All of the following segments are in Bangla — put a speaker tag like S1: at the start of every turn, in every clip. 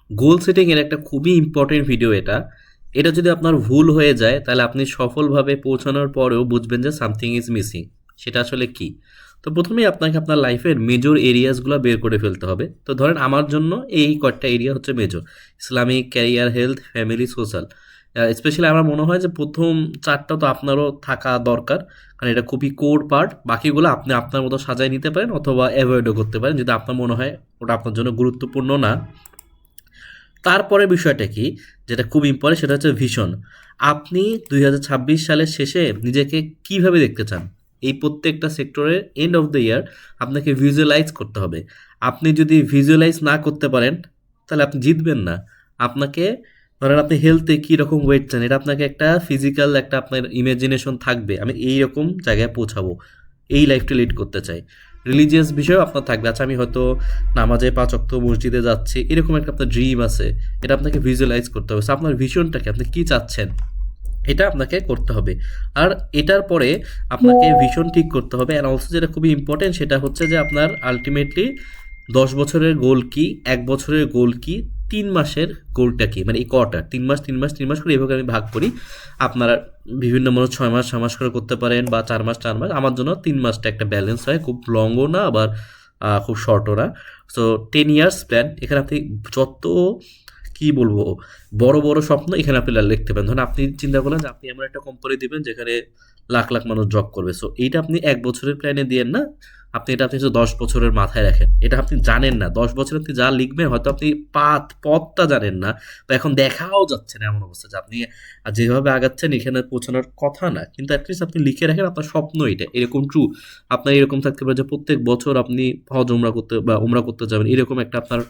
S1: গোল সেটিং এর একটা খুবই ইম্পর্টেন্ট ভিডিও এটা। এটা যদি আপনার ভুল হয়ে যায় তাহলে আপনি সফলভাবে পৌঁছানোর পরেও বুঝবেন যে সামথিং ইজ মিসিং। সেটা আসলে কি? তো প্রথমেই আপনাকে আপনার লাইফের মেজর এরিয়াসগুলো বের করে ফেলতে হবে। তো ধরেন আমার জন্য এই কয়েকটা এরিয়া হচ্ছে major: Islamic, career, health, family, social. Specially আমার মনে হয় যে প্রথম চারটা তো আপনারও থাকা দরকার, কারণ এটা খুবই কোর পার্ট। বাকিগুলো আপনি আপনার মতো সাজায় নিতে পারেন অথবা অ্যাভয়েডও করতে পারেন যদি আপনার মনে হয় ওটা আপনার জন্য গুরুত্বপূর্ণ না। তারপরে বিষয়টা কি, যেটা খুব ইম্পর্টেন্ট, সেটা হচ্ছে ভিশন। আপনি 2026 সালের শেষে নিজেকে কিভাবে দেখতে চান? এই প্রত্যেকটা সেক্টরের এন্ড অফ দ্য ইয়ার আপনাকে ভিজুয়ালাইজ করতে হবে। আপনি যদি ভিজুয়ালাইজ না করতে পারেন তাহলে আপনি জিতবেন না। আপনাকে, ধরেন আপনি হেলথে কী রকম ওয়েট চান, এটা আপনাকে একটা ফিজিক্যাল একটা আপনার ইমাজিনেশন থাকবে, আমি এই রকম জায়গায় পৌঁছাবো, এই লাইফটা লিড করতে চাই। রিলিজিয়াস বিষয়ও আপনার থাকবে, আচ্ছা আমি হয়তো নামাজে 5 ওয়াক্ত মসজিদে যাচ্ছি, এরকম একটা আপনার ড্রিম আছে। এটা আপনাকে ভিজুয়ালাইজ করতে হবে। সো আপনার ভিশনটাকে আপনি কী চাচ্ছেন এটা আপনাকে করতে হবে। আর এটার পরে আপনাকে ভিশন ঠিক করতে হবে। অ্যান্ড অলসো যেটা খুবই ইম্পর্টেন্ট সেটা হচ্ছে যে আপনার আলটিমেটলি 10 বছরের গোল কি, 1 বছরের গোল কি, 3 মাসের গোলটা কি, মানে এই কোয়ার্টার 3 মাস 3 মাস 3 মাস করে এভাবে আমি ভাগ করি। আপনারা বিভিন্ন মানুষ 6 মাস 6 মাস করে করতে পারেন বা 4 মাস 4 মাস। আমার জন্য 3 মাসটা একটা ব্যালেন্স হয়, খুব লংও না আবার খুব শর্টও না। সো 10 ইয়ার্স প্ল্যান, এখানে আপনি যত কি বলবো বড় বড় স্বপ্ন এখানে আপনি লিখতে পারেন। ধরুন আপনি চিন্তা করলেন যে আপনি এমন একটা কোম্পানি দিবেন যেখানে লাখ লাখ মানুষ জব করবে। সো এইটা আপনি 1 বছরের প্ল্যানে দিয়েন না, আপনি 10 বছরের মাথায় রাখেন। এটা আপনি জানেন না 10 বছরে আপনি যা লিখবেন, হয়তো আপনি পথটা জানেন না, তো এখন দেখাও যাচ্ছে না এমন অবস্থা যে আপনি যেভাবে আগাচ্ছেন এখানে পৌঁছানোর কথা না, কিন্তু অ্যাটলিস্ট আপনি লিখে রাখেন আপনার স্বপ্ন এটা এরকম ট্রু। আপনার এরকম থাকতে পারে যে প্রত্যেক বছর আপনি হজ উমরা করতে বা উমরা করতে যাবেন, এরকম একটা আপনার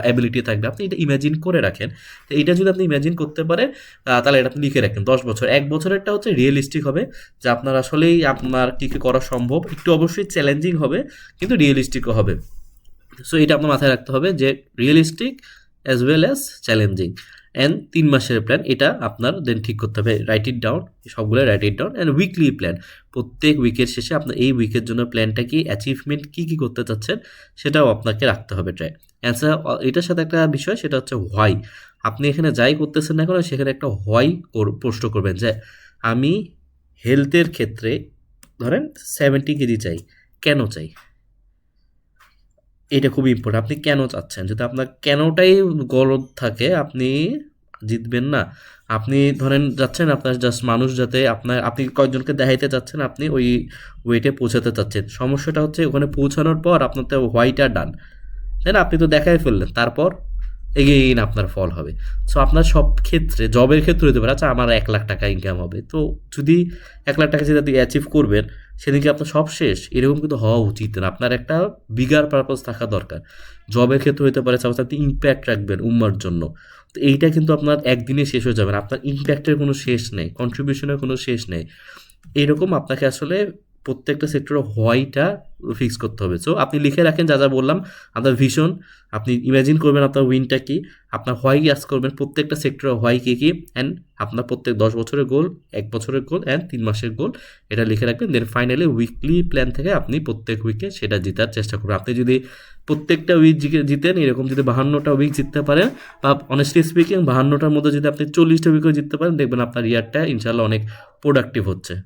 S1: অ্যাবিলিটি থাকবে, আপনি এটা ইমাজিন করে রাখেন। তো এইটা যদি আপনি ইমাজিন করতে পারেন তাহলে এটা আপনি লিখে রাখেন 10 বছর। 1 বছরেরটা হচ্ছে রিয়েলিস্টিক হবে, যে আপনার আসলেই আপনার কী কী করা সম্ভব, একটু অবশ্যই চ্যালেঞ্জিং হবে কিন্তু রিয়েলিস্টিকও হবে। সো এটা আপনার মাথায় রাখতে হবে যে realistic as well as challenging. And 3 মাসের প্ল্যান এটা আপনার দেন ঠিক করতে হবে, রাইট ইট ডাউন, সবগুলো right it down. And weekly plan, প্রত্যেক উইকের শেষে আপনার এই উইকের জন্য প্ল্যানটা কি, অ্যাচিভমেন্ট কী কী করতে চাচ্ছেন সেটাও আপনাকে রাখতে হবে ট্রাই। অ্যান্সার এটার সাথে একটা বিষয় সেটা হচ্ছে হোয়াই। আপনি এখানে যাই করতেছেন না কেন সেখানে একটা হোয়াই প্রশ্ন করবেন, যে আমি হেলথের ক্ষেত্রে ধরেন 70 কেজি চাই, কেন চাই? এটা খুবই ইম্পর্টেন্ট। আপনি কেন চাচ্ছেন? যদি আপনার কেনটাই গলদ থাকে আপনি জিতবেন না। আপনি ধরেন যাচ্ছেন আপনার জাস্ট মানুষ যাতে আপনি কয়েকজনকে দেখাইতে চাচ্ছেন আপনি ওই ওয়েটে পৌঁছাতে চাচ্ছেন। সমস্যাটা হচ্ছে ওখানে পৌঁছানোর পর আপনার তো হোয়াইট আর ডান, তাই না? আপনি তো দেখাই ফেললেন। তারপর এগেইন আপনার ফল হবে। সো আপনার সব ক্ষেত্রে জবের ক্ষেত্রে হতে পারে, আচ্ছা আমার 1 লাখ টাকা ইনকাম হবে। তো যদি 1 লাখ টাকা যেটা আপনি অ্যাচিভ করবেন সেদিনকে আপনার সব শেষ, এরকম কিন্তু হওয়া উচিত না। আপনার একটা বিগার পারপাস থাকা দরকার। জবের ক্ষেত্রে হতে পারে সাপোজ আপনি ইমপ্যাক্ট রাখবেন উম্মার জন্য। তো এইটা কিন্তু আপনার একদিনে শেষ হয়ে যাবে না। আপনার ইমপ্যাক্টের কোনো শেষ নেই, কন্ট্রিবিউশনের কোনো শেষ নেই। এরকম আপনাকে আসলে প্রত্যেকটা সেক্টরে হোয়াইটা ফিক্স করতে হবে। সো আপনি লিখে রাখেন যা যা বললাম, আপনার ভিশন, আপনি ইমাজিন করবেন আপনার উইনটা কি, আপনার হোয়াই আস করবেন প্রত্যেকটা সেক্টরে হোয়াই কী কী, অ্যান্ড আপনার প্রত্যেক 10 বছরের গোল, 1 বছরের গোল অ্যান্ড 3 মাসের গোল, এটা লিখে রাখবেন। দেন ফাইনালি উইকলি প্ল্যান থেকে আপনি প্রত্যেক উইকে সেটা জেতার চেষ্টা করবেন। আপনি যদি প্রত্যেকটা উইক জিতেন, এরকম যদি 52টা উইক জিততে পারেন, বা অনেস্টলি স্পিকিং 52টার মধ্যে যদি আপনি 40টা উইকও জিততে পারেন, দেখবেন আপনার ইয়ারটা ইনশাল্লাহ অনেক প্রোডাক্টিভ হচ্ছে।